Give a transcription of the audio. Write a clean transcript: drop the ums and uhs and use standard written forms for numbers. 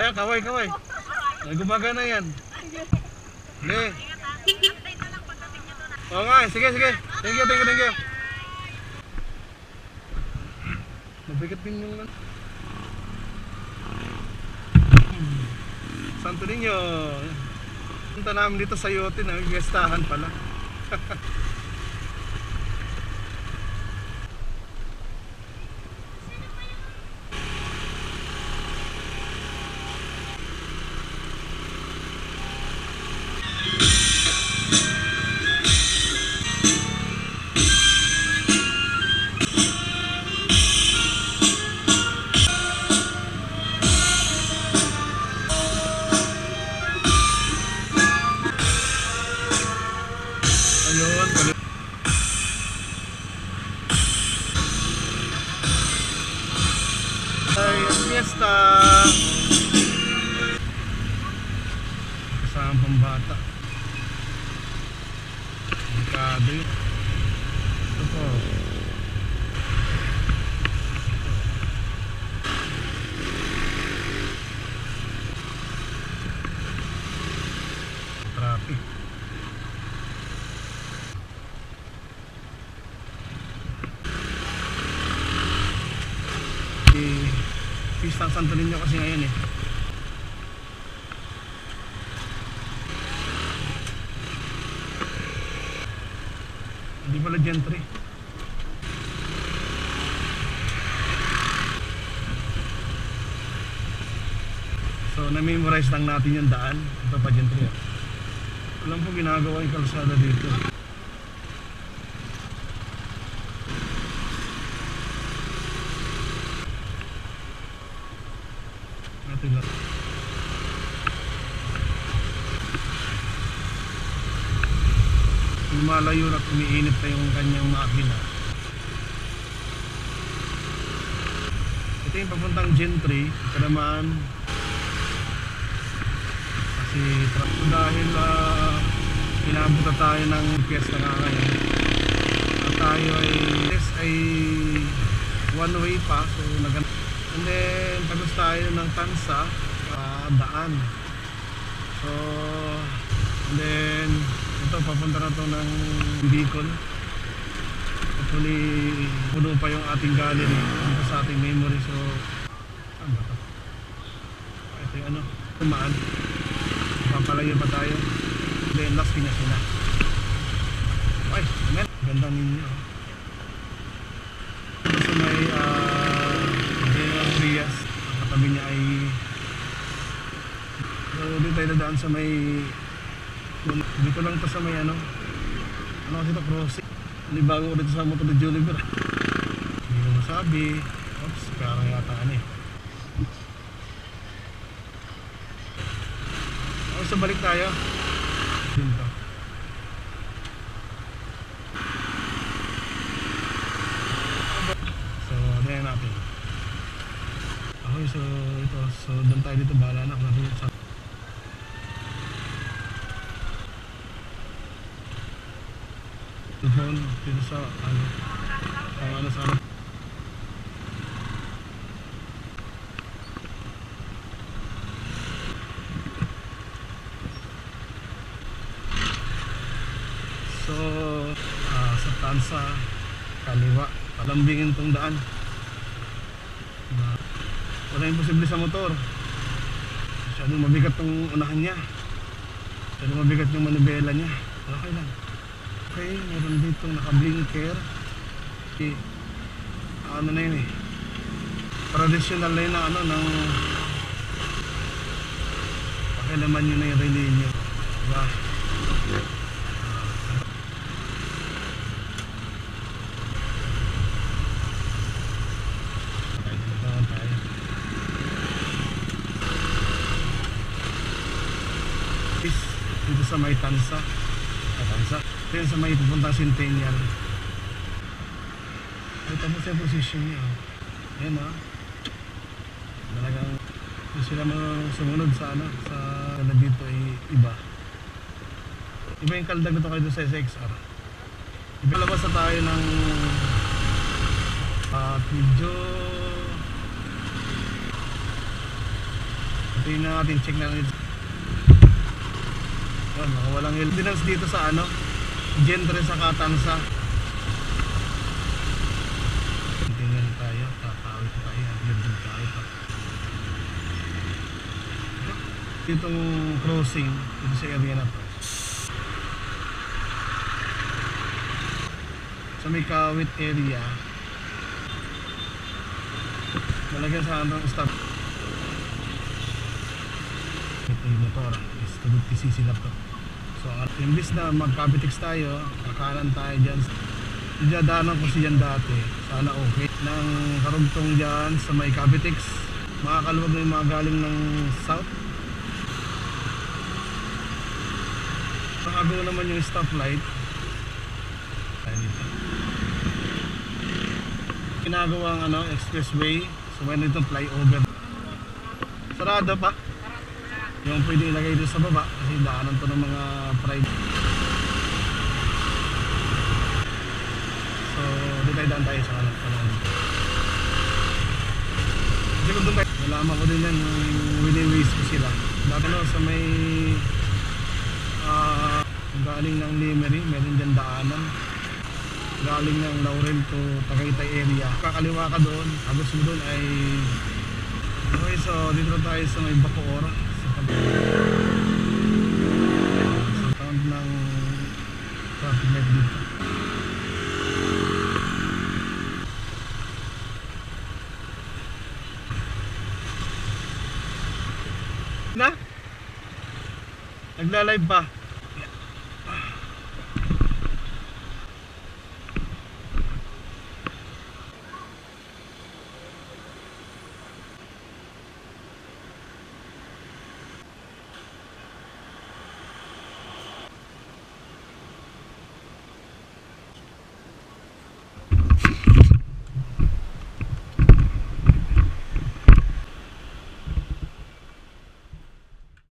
Ayan, kaway, kaway. Ay, gumagana yan. Sige. Oo nga, sige, sige. Thank you, thank you, thank you. Mabigat din yung... Santo Niño. Punta namin dito sa Yote, nag-gestahan pala. Ay, fiesta. Kasama pambata. Delikado yun. Ito po. Traffic. Pistang Santo Niño kasi ngayon eh. Hindi pala gentry. So na-memorize lang natin yung daan. Ito pa gentry. Alam po ginagawa yung kalsada dito. Lumalayo at umiinit pa yung kanyang makina. Ito yung papuntang Gentry. Ito naman kasi dahil pinabuta tayo ng fiesta nga ngayon at tayo ay one way pa, so and then tapos tayo ng Tansa daan. So and then ito papunta na to ng Bicol. Hopefully puno pa yung ating gallery dito sa ating memory. So saan ba to? Ito yung ano, tumaan. Papalayo pa tayo. Then last Piñas na. Ay, amen. Ganda ninyo. Ito sa may General Trias. Katabi niya ay so dito tayo dadaan sa may dito lang to sa may ano kasi ito crossing. Hindi bago dito sa motor de Joliver. Hindi ko masabi. Oops, parang yata eh. Okay, so balik tayo dito. So ayan natin. Okay, so ito, so doon tayo dito, bahala na kung natin sa phone dito sa ano sa ano. So sa Tansa kaliwa, palambingin tong daan. Wala yung posible sa motor. Masyadong mabigat tong unahan niya. Masyadong mabigat yung manibela niya. Okay lang. Okay, meron dito naka-blinker. Ano na yun eh. Traditional na yun na ano ng pakilaman yun na yung relay nyo. Diba? Dito sa may Tansa. Ito yung sa may pupuntang Centennial. Ito po sa position niya. Ayan o. Talagang sila sumunod sa ano, sa dito ay iba. Iba yung kaldag nito kayo sa SXR. Ibalabas na tayo ng medyo ito Tingnan natin, check na natin. Yan, walang maintenance dito sa ano, Gentry sa Katansa. Tingnan tayo, tatawid tayo, hanggang tayo pa. Itong crossing dito sa area na to, sa may Kawit area, malagyan sa hanggang stop. Ito yung motor is 250cc na to. So imbis na mag-Cavitex tayo, kakanan tayo dyan. Diyadaanan ko siya dati, sana okay, nang karugtong dyan sa may Cavitex, makakaluwag na yung mga galing ng south. Nakagawa naman yung stoplight dito, ginagawang ano, expressway. So meron itong flyover, sarado pa yung pwede ilagay dito sa baba kasi daanan to ng mga private. So dito tayo, daan tayo sa kanan. Kasi kung doon tayo, nalaman ko din yan yung wini-waste ko sila dati no, sa may galing ng Limery, meron dyan daanan galing ng Laurel to Tagaytay area, kakaliwa ka doon, agos mo doon ay okay. So dito na tayo sa may Bacoor, sa sound ng traffic light dito. Na? Nagla-live pa.